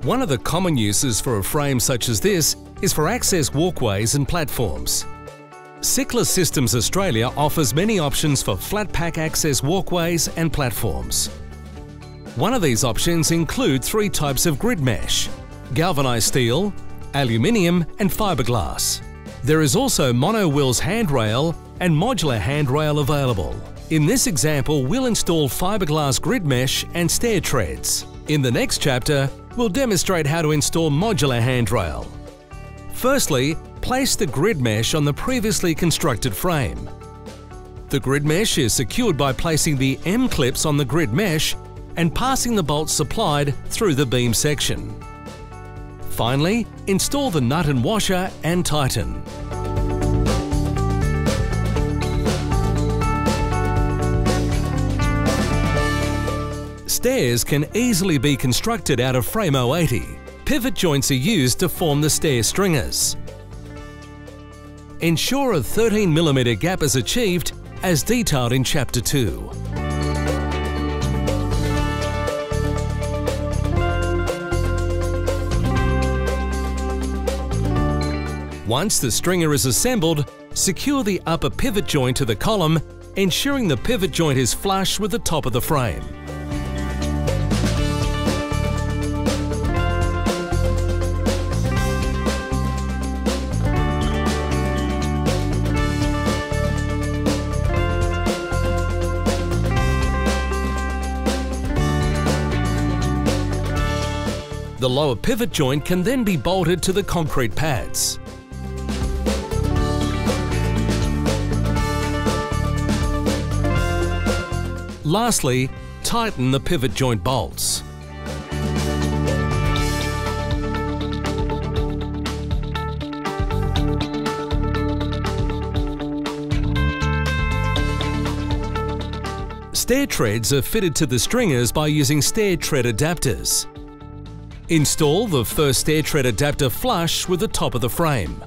One of the common uses for a frame such as this is for access walkways and platforms. Sickler Systems Australia offers many options for flat pack access walkways and platforms. One of these options include 3 types of grid mesh: galvanised steel, aluminium and fiberglass. There is also mono wheels handrail and modular handrail available. In this example, we'll install fiberglass grid mesh and stair treads. In the next chapter, we'll demonstrate how to install modular handrail. Firstly, place the grid mesh on the previously constructed frame. The grid mesh is secured by placing the M-clips on the grid mesh and passing the bolts supplied through the beam section. Finally, install the nut and washer and tighten. Stairs can easily be constructed out of frame 080. Pivot joints are used to form the stair stringers. Ensure a 13mm gap is achieved as detailed in Chapter 2. Once the stringer is assembled, secure the upper pivot joint to the column, ensuring the pivot joint is flush with the top of the frame. The lower pivot joint can then be bolted to the concrete pads. Lastly, tighten the pivot joint bolts. Stair treads are fitted to the stringers by using stair tread adapters. Install the first stair tread adapter flush with the top of the frame.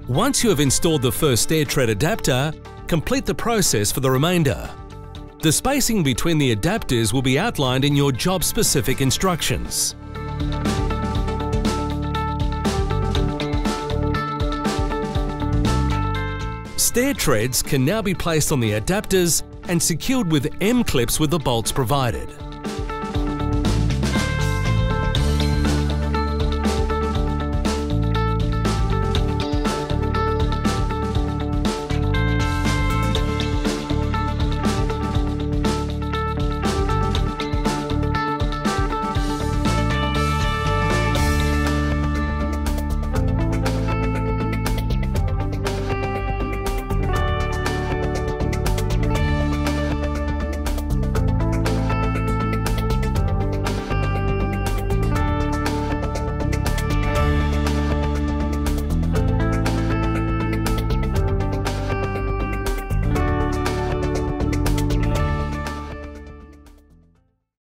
Once you have installed the first stair tread adapter, complete the process for the remainder. The spacing between the adapters will be outlined in your job-specific instructions. Stair treads can now be placed on the adapters and secured with M-clips with the bolts provided.